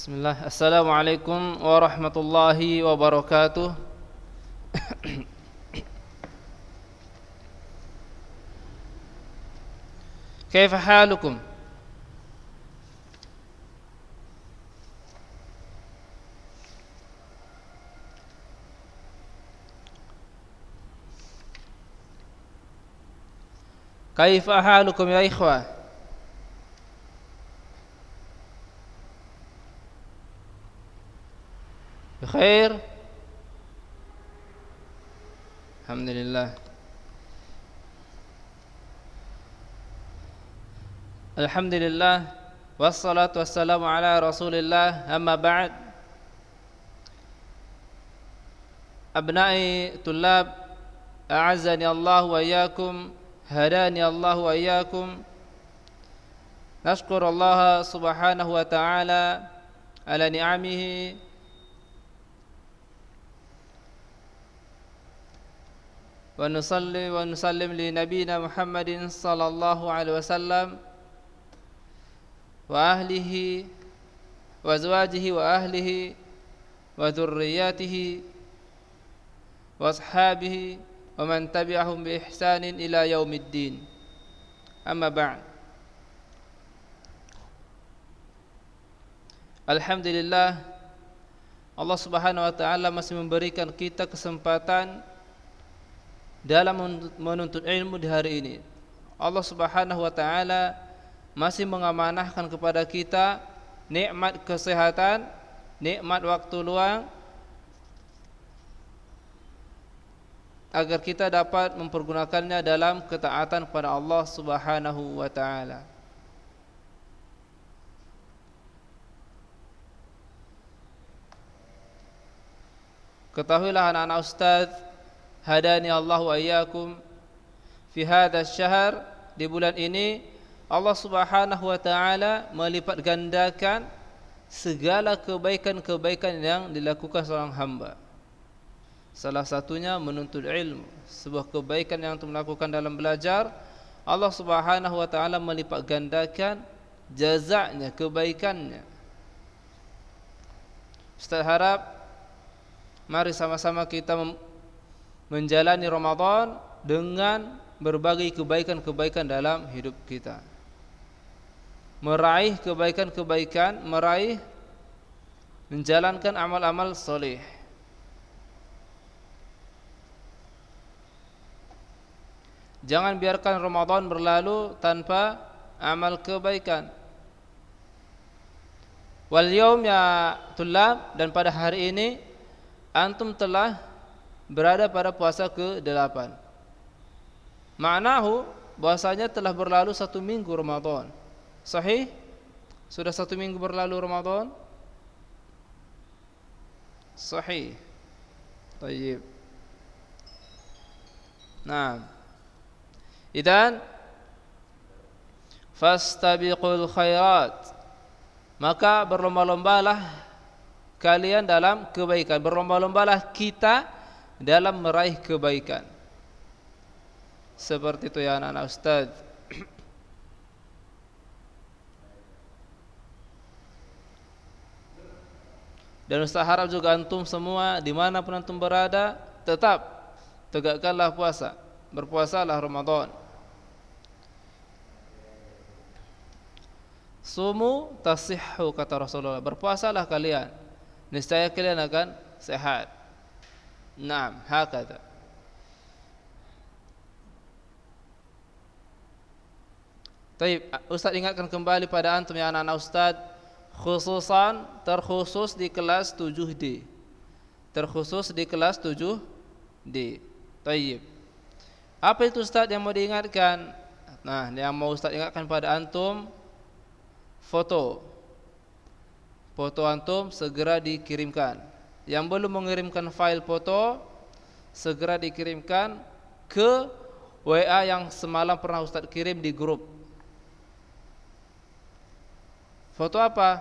Bismillah. Assalamualaikum warahmatullahi wabarakatuh. Kaifa halukum? Kaifa halukum ya ikhwah? Bikhair? Alhamdulillah. Alhamdulillah. Wassalatu wassalamu ala Rasulillah. Amma ba'd. Abna'i tullab, a'azzani Allah wa iyyakum, hadani Allah wa iyyakum. Nashkuru Allah subhanahu wa ta'ala ala ni'amihi wa nusalli wa nusallim li nabiyina Muhammadin sallallahu alaihi wasallam wa ahlihi wa azwajihi wa ahlihi wa dhurriyyatihi wa ashabihi wa man tabi'ahum bi ihsanin ila yaumiddin. Amma ba'd. Alhamdulillah, Allah Subhanahu wa taala masih memberikan kita kesempatan dalam menuntut ilmu di hari ini. Allah Subhanahu wa taala masih mengamanahkan kepada kita nikmat kesehatan, nikmat waktu luang, agar kita dapat mempergunakannya dalam ketaatan kepada Allah Subhanahu wa taala. Ketahuilah anak-anak ustaz, hadani Allah wa iyyakum, fi hadha syahr, di bulan ini Allah Subhanahu wa taala melipat gandakan segala kebaikan-kebaikan yang dilakukan seorang hamba. Salah satunya menuntut ilmu, sebuah kebaikan yang antum lakukan dalam belajar. Allah Subhanahu wa taala melipat gandakan jazaknya, kebaikannya. Ustaz harap mari sama-sama kita menjalani Ramadan dengan berbagai kebaikan-kebaikan dalam hidup kita. Meraih kebaikan-kebaikan, menjalankan amal-amal soleh. Jangan biarkan Ramadan berlalu tanpa amal kebaikan. Wal yaum ya tullab, dan pada hari ini antum telah berada pada puasa ke-8. Ma'nahu, bahasanya telah berlalu 1 minggu Ramadan. Sahih? Sudah 1 minggu berlalu Ramadan? Sahih. Tayyib. Nah, idan fastabiqul khairat, maka berlomba-lombalah kalian dalam kebaikan, berlomba-lombalah kita dalam meraih kebaikan. Seperti itu ya anak-anak ustaz. Dan ustaz harap juga antum semua dimanapun antum berada, tetap tegakkanlah puasa, berpuasalah Ramadan. Sumu tasihhu, kata Rasulullah, berpuasalah kalian, niscaya kalian akan sehat. Naam, hakata. Baik, Ustaz ingatkan kembali pada antum ya anak-anak Ustaz, khususan terkhusus di kelas 7D. Terkhusus di kelas 7D. Baik. Apa itu Ustaz yang mau diingatkan? Nah, yang mau Ustaz ingatkan pada antum, foto. Foto antum segera dikirimkan. Yang belum mengirimkan file foto, segera dikirimkan ke WA yang semalam pernah Ustaz kirim di grup. Foto apa?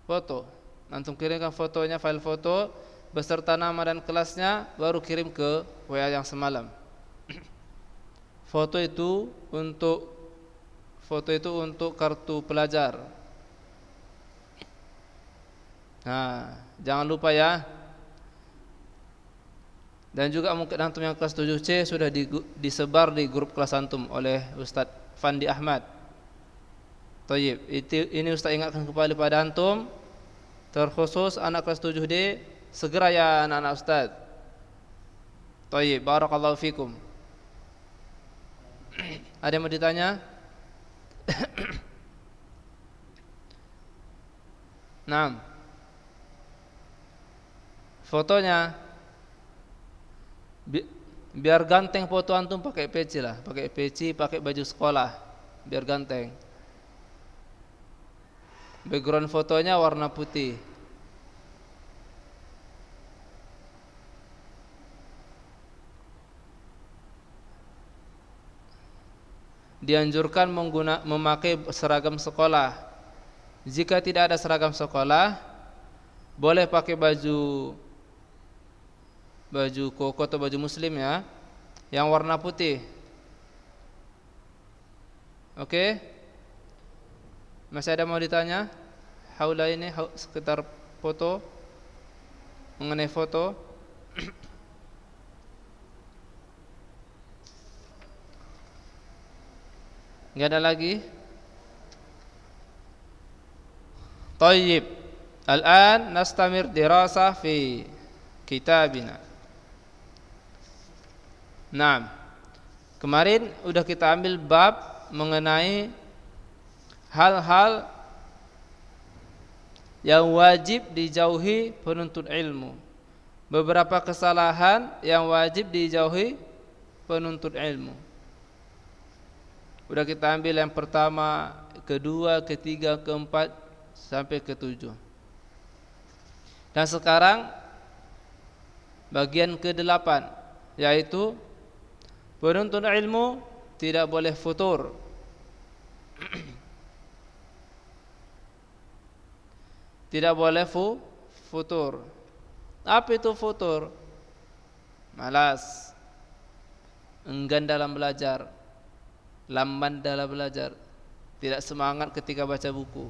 Foto. Antum kirimkan fotonya, file foto beserta nama dan kelasnya, baru kirim ke WA yang semalam. Foto itu untuk foto itu untuk kartu pelajar. Nah, jangan lupa ya. Dan juga mungkin antum yang kelas 7C sudah disebar di grup kelas antum oleh Ustadz Fandi Ahmad. Thayyib, ini Ustaz ingatkan kembali pada antum, terkhusus anak kelas 7D, segera ya anak-anak Ustaz. Thayyib, barakallahu fikum. Ada yang mau ditanya? Naam. Fotonya biar ganteng foto antum pakai peci lah, pakai peci, pakai baju sekolah, biar ganteng. Background fotonya warna putih. Dianjurkan memakai seragam sekolah. Jika tidak ada seragam sekolah, boleh pakai baju koko atau baju muslim ya, yang warna putih. Oke? Masih ada mau ditanya? Haula ini sekitar foto, mengenai foto. Enggak ada lagi? Tayyib. Al-an nastamir dirasah fi kitabina. Nah, kemarin udah kita ambil bab mengenai hal-hal yang wajib dijauhi penuntut ilmu. Beberapa kesalahan yang wajib dijauhi penuntut ilmu. Udah kita ambil yang pertama, kedua, ketiga, keempat sampai ketujuh. Dan sekarang bagian ke-8, yaitu penuntut ilmu tidak boleh futur. Tidak boleh futur. Apa itu futur? Malas, enggan dalam belajar, lamban dalam belajar, tidak semangat ketika baca buku.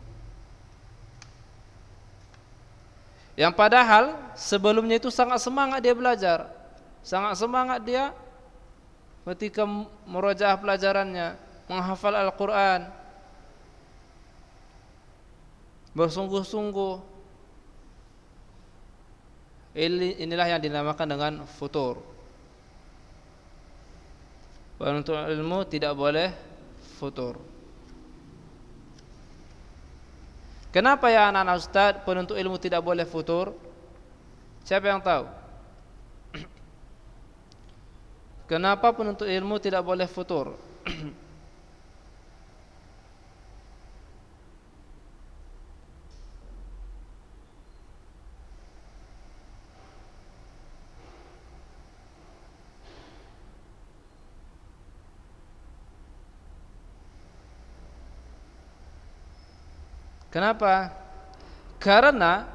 Yang padahal sebelumnya itu sangat semangat dia belajar, sangat semangat dia ketika murojaah pelajarannya, menghafal Al-Quran, bersungguh-sungguh. Inilah yang dinamakan dengan futur. Penuntut ilmu tidak boleh futur. Kenapa ya anak-anak Ustaz penuntut ilmu tidak boleh futur? Siapa yang tahu? Kenapa penuntut ilmu tidak boleh futur? Kenapa? Karena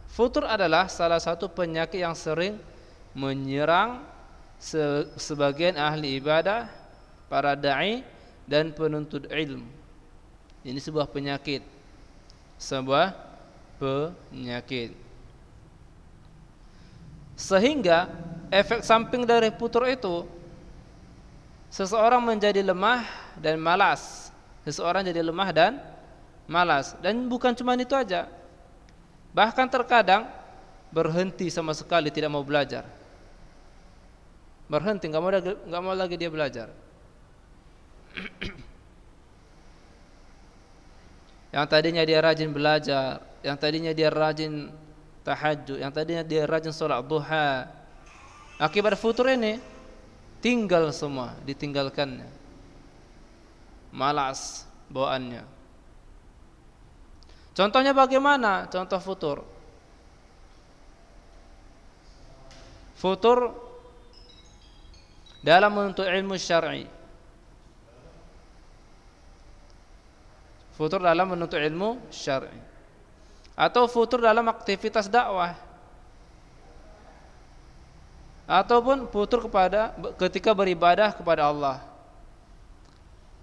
futur adalah salah satu penyakit yang sering menyerang sebagian ahli ibadah, para da'i dan penuntut ilmu. Ini sebuah penyakit. Sebuah penyakit. Sehingga efek samping dari futur itu, seseorang menjadi lemah dan malas. Seseorang jadi lemah dan malas. Dan bukan cuma itu aja, bahkan terkadang berhenti sama sekali, tidak mau belajar. Berhenti, nggak mau lagi dia belajar. Yang tadinya dia rajin belajar, yang tadinya dia rajin tahajud, yang tadinya dia rajin sholat duha, akibat futur ini tinggal semua, ditinggalkannya, malas bawaannya. Contohnya bagaimana? Contoh futur. Futur dalam menuntut ilmu syar'i. Futur dalam menuntut ilmu syar'i. Atau futur dalam aktivitas dakwah. Ataupun futur ketika beribadah kepada Allah.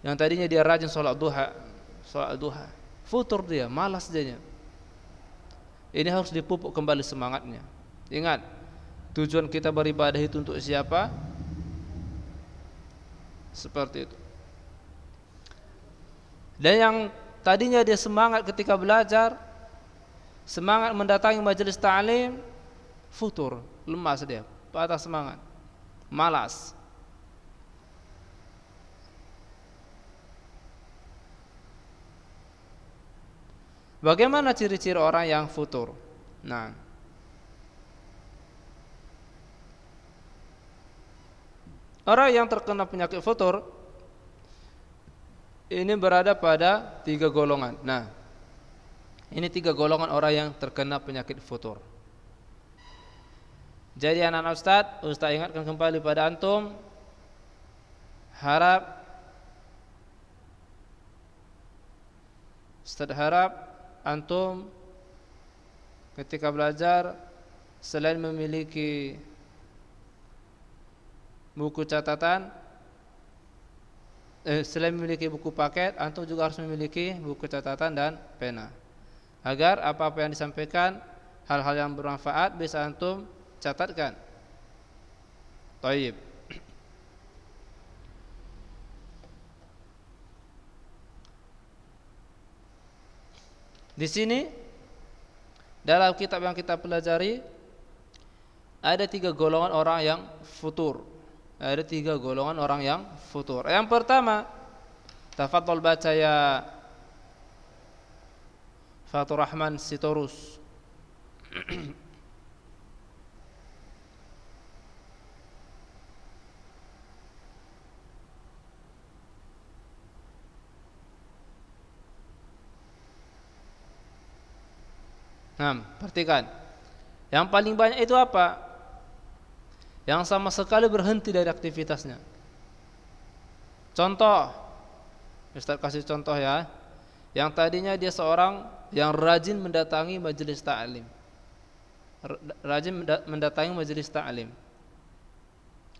Yang tadinya dia rajin sholat duha, futur dia, malas dia. Ini harus dipupuk kembali semangatnya. Ingat, tujuan kita beribadah itu untuk siapa? Seperti itu. Dan yang tadinya dia semangat ketika belajar, semangat mendatangi majelis ta'lim, futur, lemas dia, patah semangat, malas. Bagaimana ciri-ciri orang yang futur? Nah, orang yang terkena penyakit futur ini berada pada 3 golongan. Nah, ini 3 golongan orang yang terkena penyakit futur. Jadi anak-anak Ustaz ingatkan kembali pada antum, Ustaz harap antum ketika belajar selain memiliki buku catatan, selain memiliki buku paket, antum juga harus memiliki buku catatan dan pena, agar apa-apa yang disampaikan, hal-hal yang bermanfaat bisa antum catatkan. Thayyib. Di sini dalam kitab yang kita pelajari ada 3 golongan orang yang futur. Ada 3 golongan orang yang futur. Yang pertama, tafadhol baca ya Fatur Rahman Sitorus. Nah, perhatikan. Yang paling banyak itu apa? Yang sama sekali berhenti dari aktivitasnya. Contoh, Ustaz kasih contoh ya. Yang tadinya dia seorang yang rajin mendatangi majelis ta'lim. Mendatangi majelis ta'lim.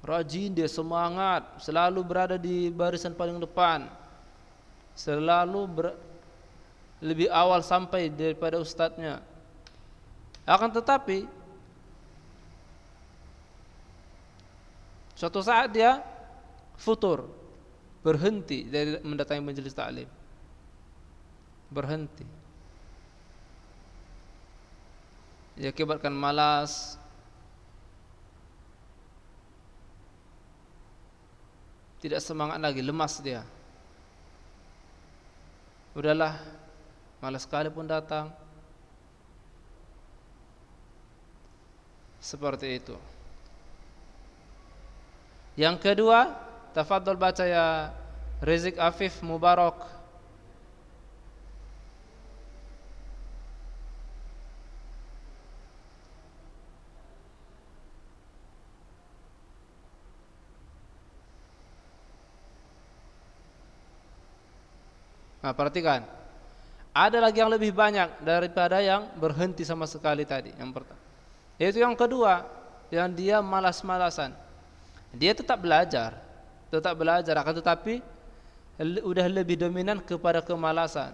Rajin, dia semangat, selalu berada di barisan paling depan. Selalu lebih awal sampai daripada ustadznya. Akan tetapi suatu saat dia futur, berhenti dari mendatangi majelis ta'lim. Berhenti. Dia akibatkan malas, tidak semangat lagi, lemas dia. Udahlah, malas sekali pun datang. Seperti itu. Yang kedua, tafadhol baca ya Rizik Afif Mubarak. Nah, perhatikan. Ada lagi yang lebih banyak daripada yang berhenti sama sekali tadi. Yang pertama. Yaitu yang kedua, yang dia malas-malasan. Dia tetap belajar, akan tetapi udah lebih dominan kepada kemalasan.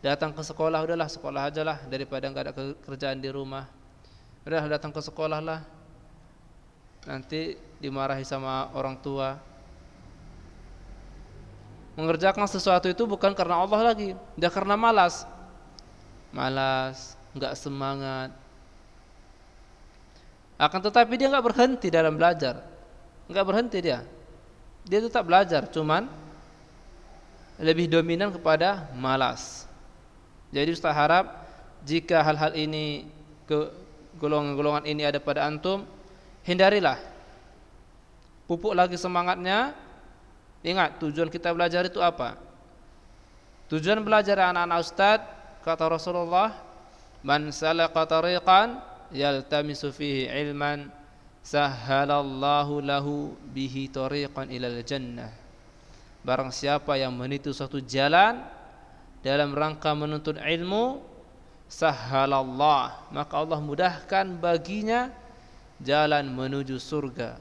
Datang ke sekolah, udahlah sekolah ajalah daripada enggak ada kerjaan di rumah. Udahlah datang ke sekolah lah, nanti dimarahi sama orang tua. Mengerjakan sesuatu itu bukan karena Allah lagi, dia karena malas, enggak semangat. Akan tetapi dia enggak berhenti dalam belajar. Enggak berhenti dia. Dia tetap belajar, cuman lebih dominan kepada malas. Jadi Ustaz harap jika hal-hal ini, ke golongan-golongan ini ada pada antum, hindarilah. Pupuk lagi semangatnya. Ingat, tujuan kita belajar itu apa? Tujuan belajar anak-anak Ustaz, kata Rasulullah, man salaka tariqan yaltamisu fihi ilman sahhalallahu lahu bihi tariqan ilal jannah. Barang siapa yang meniti suatu jalan dalam rangka menuntut ilmu, sahhalallah, maka Allah mudahkan baginya jalan menuju surga.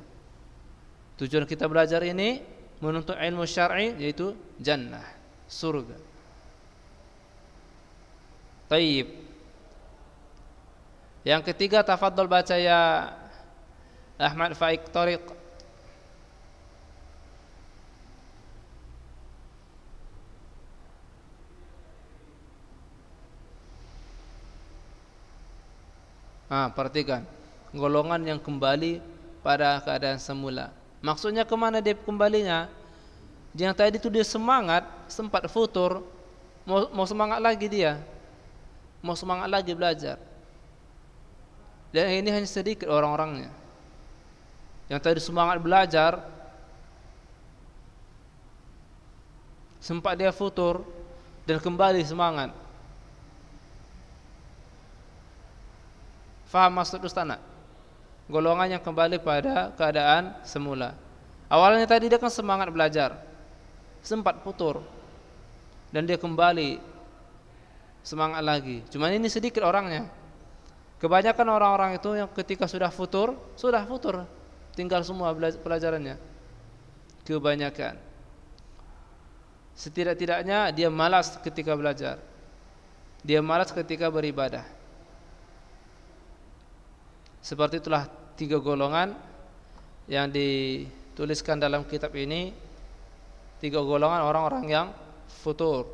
Tujuan kita belajar ini menuntut ilmu syar'i yaitu jannah, surga. Taib. Yang ketiga, tafadhol baca ya Ahmad Faik Tariq. Perhatikan golongan yang kembali pada keadaan semula. Maksudnya kemana dia kembalinya? Yang tadi itu dia semangat, sempat futur, mau semangat lagi dia, mau semangat lagi belajar. Dan ini hanya sedikit orang-orangnya. Yang tadi semangat belajar, sempat dia futur dan kembali semangat. Faham maksud Ustaz nak? Golongan yang kembali pada keadaan semula. Awalnya tadi dia kan semangat belajar, sempat futur, dan dia kembali semangat lagi. Cuman ini sedikit orangnya. Kebanyakan orang-orang itu yang ketika sudah futur, tinggal semua pelajarannya. Kebanyakan. Setidak-tidaknya dia malas ketika belajar, dia malas ketika beribadah. Seperti itulah 3 golongan yang dituliskan dalam kitab ini. 3 golongan orang-orang yang futur.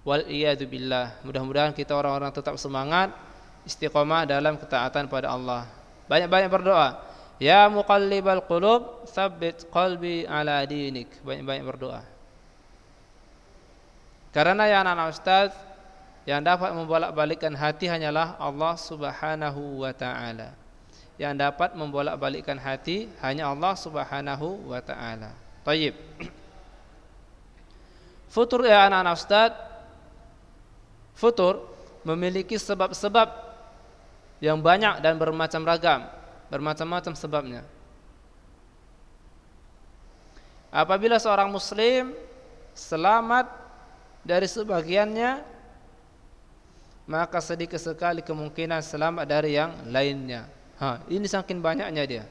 Wal iyadu billah. Mudah-mudahan kita orang-orang tetap semangat, istiqamah dalam ketaatan pada Allah. Banyak-banyak berdoa. Ya muqallibal qulub, tsabbit qalbi ala dinik. Banyak-banyak berdoa. Karena ya anak-anak ustaz, yang dapat membolak-balikkan hati hanyalah Allah Subhanahu wa ta'ala. Yang dapat membolak-balikkan hati hanya Allah Subhanahu wa ta'ala. Tayyib. Futur ya anak-anak ustaz, futur memiliki sebab-sebab yang banyak dan bermacam ragam, bermacam-macam sebabnya. Apabila seorang muslim selamat dari sebagiannya, maka sedikit sekali kemungkinan selamat dari yang lainnya. Ini saking banyaknya dia.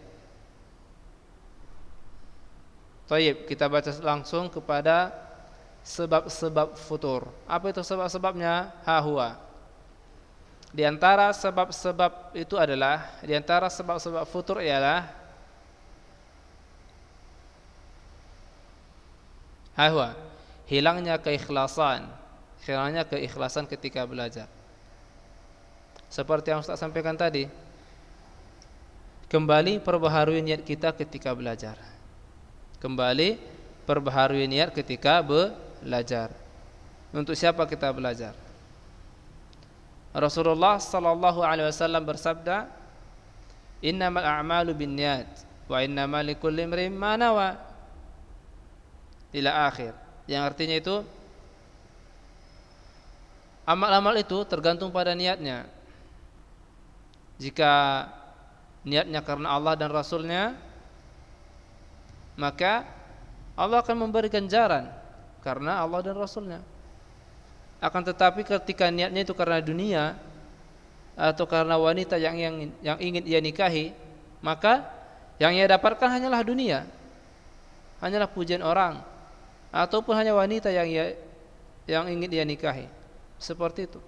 Taib, kita baca langsung kepada sebab-sebab futur. Apa itu sebab-sebabnya? Huwa. Di antara sebab-sebab itu adalah, di antara sebab-sebab futur ialah huwa, hilangnya keikhlasan, hilangnya keikhlasan ketika belajar. Seperti yang Ustaz sampaikan tadi, kembali perbaharui niat kita ketika belajar. Kembali perbaharui niat ketika belajar. Untuk siapa kita belajar? Rasulullah sallallahu alaihi wasallam bersabda, "Innamal a'malu binniyat wa innamal likulli imrin ma nawa." Ila akhir. Yang artinya itu amal-amal itu tergantung pada niatnya. Jika niatnya karena Allah dan Rasulnya, maka Allah akan memberi ganjaran karena Allah dan Rasulnya. Akan tetapi ketika niatnya itu karena dunia atau karena wanita yang ingin ia nikahi, maka yang ia dapatkan hanyalah dunia, hanyalah pujian orang, ataupun hanya wanita yang ingin ia nikahi. Seperti itu.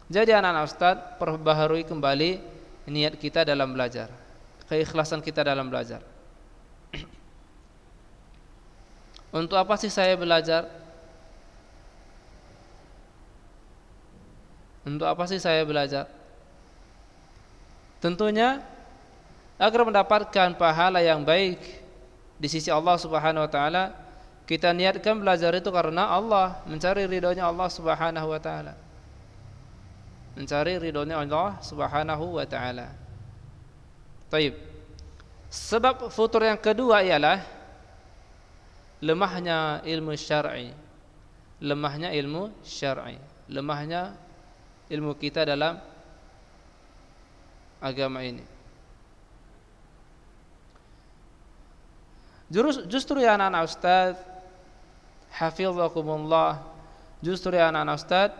Jadi anak-anak ustaz, perbaharui kembali niat kita dalam belajar, keikhlasan kita dalam belajar. Untuk apa sih saya belajar? Untuk apa sih saya belajar? Tentunya agar mendapatkan pahala yang baik di sisi Allah Subhanahu wa taala. Kita niatkan belajar itu karena Allah, mencari ridhonya Allah Subhanahu wa taala. Mencari ridhonya Allah Subhanahu wa taala. Baik. Sebab futur yang kedua ialah lemahnya ilmu syar'i. Lemahnya ilmu syar'i. Lemahnya ilmu kita dalam agama ini. Justru ya anak-anak ustaz, hafizakumullah, justru ya anak-anak ustaz,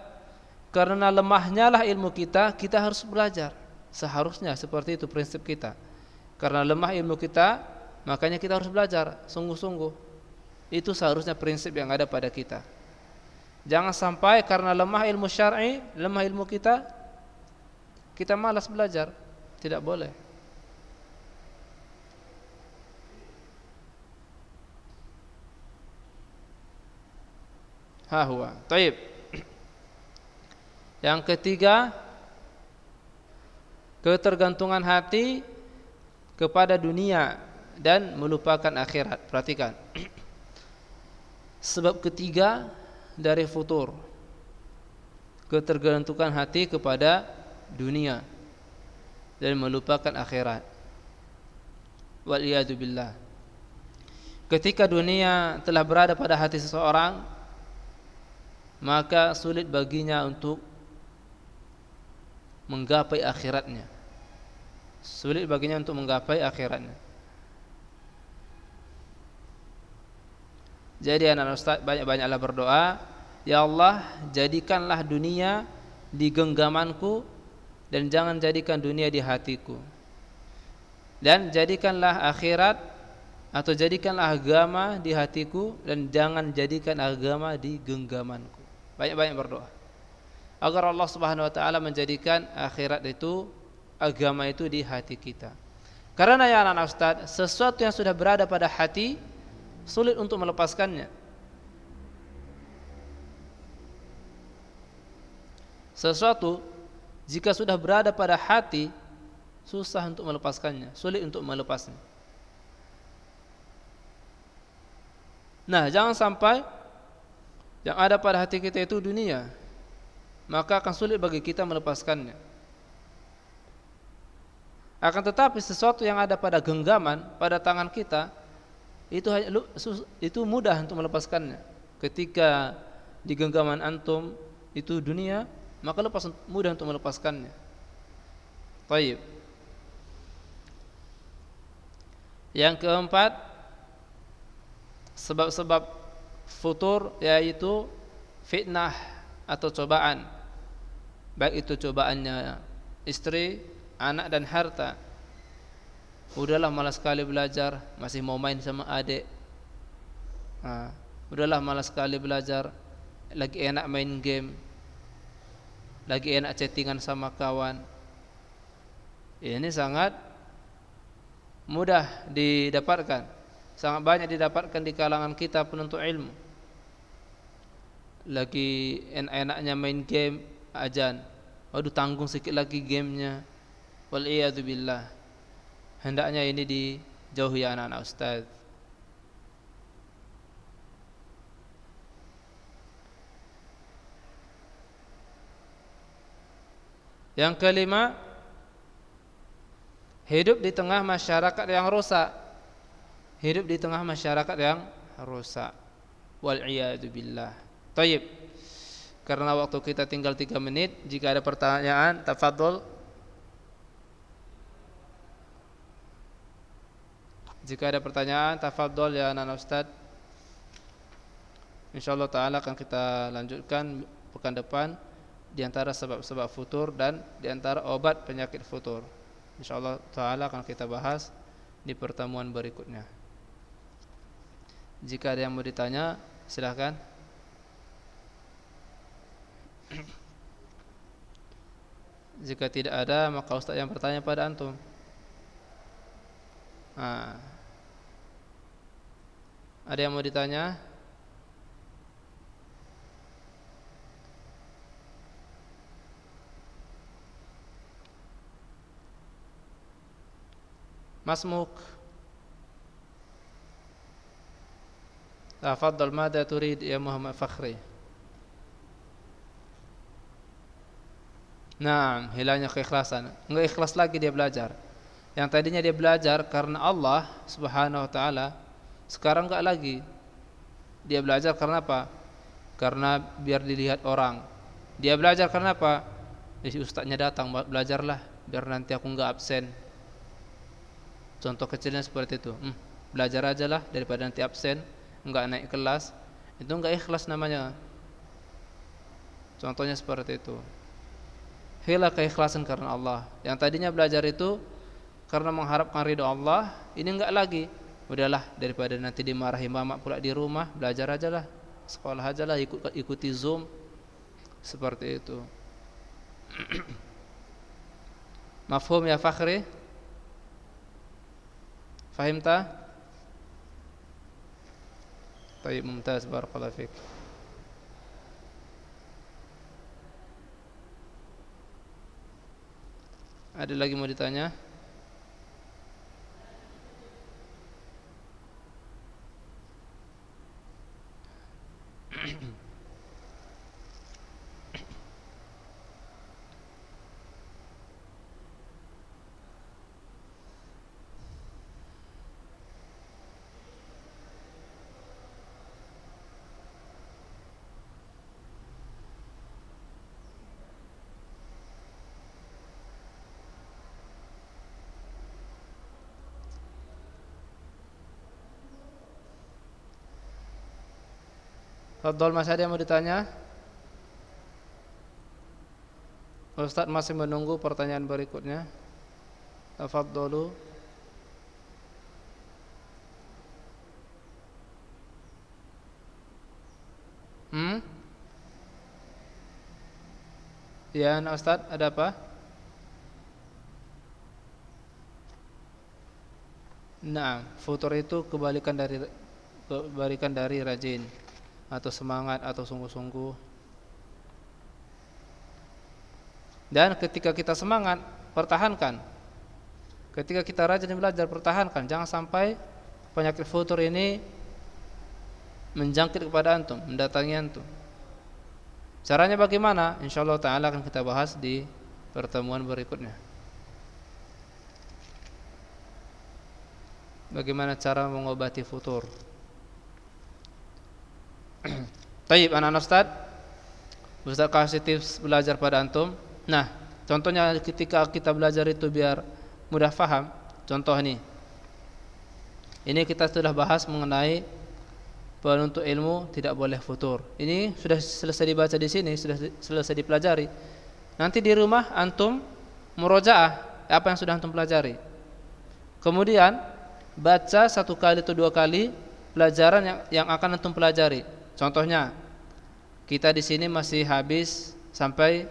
karena lemahnya lah ilmu kita harus belajar. Seharusnya seperti itu prinsip kita. Karena lemah ilmu kita, makanya kita harus belajar sungguh-sungguh. Itu seharusnya prinsip yang ada pada kita. Jangan sampai karena lemah ilmu syar'i, lemah ilmu kita, kita malas belajar. Tidak boleh. Ha huwa. Taib. Yang ketiga, ketergantungan hati kepada dunia dan melupakan akhirat. Perhatikan. Sebab ketiga dari futur, ketergantungan hati kepada dunia dan melupakan akhirat. Wal iyadu billah. Ketika dunia telah berada pada hati seseorang, maka sulit baginya untuk menggapai akhiratnya. Sulit baginya untuk menggapai akhiratnya. Jadi anak ustaz banyak-banyaklah berdoa, ya Allah, jadikanlah dunia di genggamanku dan jangan jadikan dunia di hatiku. Dan jadikanlah akhirat atau jadikanlah agama di hatiku dan jangan jadikan agama di genggamanku. Banyak-banyak berdoa agar Allah Subhanahu wa taala menjadikan akhirat itu, agama itu di hati kita. Karena ya anak ustaz, sesuatu yang sudah berada pada hati sulit untuk melepaskannya. Sesuatu jika sudah berada pada hati susah untuk melepaskannya, sulit untuk melepasnya. Nah, jangan sampai yang ada pada hati kita itu dunia, maka akan sulit bagi kita melepaskannya. Akan tetapi sesuatu yang ada pada genggaman, pada tangan kita, itu mudah untuk melepaskannya. Ketika di genggaman antum itu dunia, maka mudah untuk melepaskannya. Baik. Yang keempat, sebab-sebab futur yaitu fitnah atau cobaan. Baik itu cobaannya istri, anak dan harta. Udahlah malas sekali belajar, masih mau main sama adik. Udahlah malas sekali belajar, lagi enak main game, lagi enak chattingan sama kawan. Ini sangat mudah didapatkan, sangat banyak didapatkan di kalangan kita penuntut ilmu. Lagi enak-enaknya main game, azan, waduh tanggung sikit lagi gamenya. Wal iyadu billah. Hendaknya ini dijauhi anak-anak ustaz. Yang kelima, hidup di tengah masyarakat yang rusak. Hidup di tengah masyarakat yang rusak. Wal iyadu billah. Taib. Karena waktu kita tinggal 3 menit, jika ada pertanyaan, tafadhol. Jika ada pertanyaan, tafadhol ya anak ustaz. Insyaallah taala akan kita lanjutkan pekan depan di antara sebab-sebab futur dan di antara obat penyakit futur. Insyaallah taala akan kita bahas di pertemuan berikutnya. Jika ada yang mau ditanya, silakan. Jika tidak ada, maka ustaz yang bertanya pada antum. Ada yang mau ditanya? Masmuk. Tafadhal, mada turid ya Muhammad Fakhri? Nah, hilangnya keikhlasan. Enggak ikhlas lagi dia belajar. Yang tadinya dia belajar karena Allah Subhanahu wa taala, sekarang enggak lagi. Dia belajar karena apa? Karena biar dilihat orang. Dia belajar karena apa? Si ustaznya datang, belajarlah biar nanti aku enggak absen. Contoh kecilnya seperti itu. Belajar aja lah daripada nanti absen, enggak naik kelas. Itu enggak ikhlas namanya. Contohnya seperti itu. Hilang keikhlasan karena Allah. Yang tadinya belajar itu karena mengharapkan ridha Allah, ini enggak lagi. Udahlah, daripada nanti dimarahi mama pula di rumah, belajar aja lah, sekolah aja lah, ikuti Zoom. Seperti itu. Mafhum ya Fakhri? Fahimta? Baik, mumtaz, barakallahu fiik. Ada lagi mau ditanya? Fadhol, masih ada yang mau ditanya? Ustaz masih menunggu pertanyaan berikutnya. Tafadhalu. Ya, Ustaz, ada apa? Nah, futur itu kebalikan dari rajin atau semangat atau sungguh-sungguh. Dan ketika kita semangat, pertahankan. Ketika kita rajin belajar, pertahankan. Jangan sampai penyakit futur ini menjangkit kepada antum, mendatangi antum. Caranya bagaimana? Insyaallah ta'ala akan kita bahas di pertemuan berikutnya. Bagaimana cara mengobati futur. Taib, anak-anak Ustaz kasih tips belajar pada antum. Nah, contohnya ketika kita belajar itu biar mudah faham. Contoh nih, ini kita sudah bahas mengenai penuntut ilmu tidak boleh futur. Ini sudah selesai dibaca di sini, sudah selesai dipelajari. Nanti di rumah antum murojaah apa yang sudah antum pelajari. Kemudian baca 1 kali atau 2 kali pelajaran yang akan antum pelajari. Contohnya, kita di sini masih habis sampai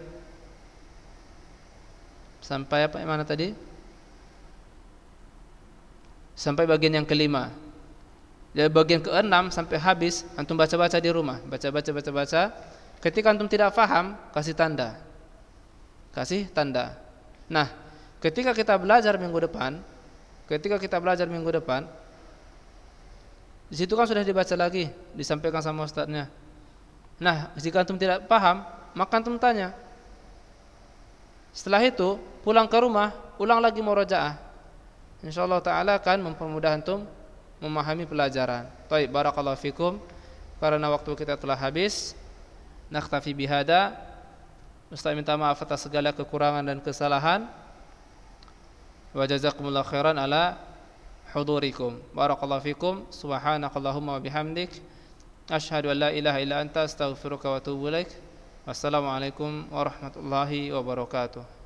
apa yang mana tadi? Sampai bagian yang kelima. Dari bagian ke-6 sampai habis antum baca-baca di rumah, baca. Ketika antum tidak paham, kasih tanda. Nah, ketika kita belajar minggu depan, di situ kan sudah dibaca lagi, disampaikan sama ustadznya. Nah, jika antum tidak paham, maka antum tanya. Setelah itu, pulang ke rumah, ulang lagi murojaah. Insyaallah ta'ala akan mempermudah antum memahami pelajaran. Baik, barakallahu fikum. Karena waktu kita telah habis, naktafi bihada. Ustaz minta maaf atas segala kekurangan dan kesalahan. Wa jazakumullahu khairan ala hudurikum. Barakallahu fikum. Subhanakallahumma wa bihamdik, asyhadu an la ilaha illa anta astaghfiruka wa atubu ilaik. Wassalamualaikum warahmatullahi wabarakatuh.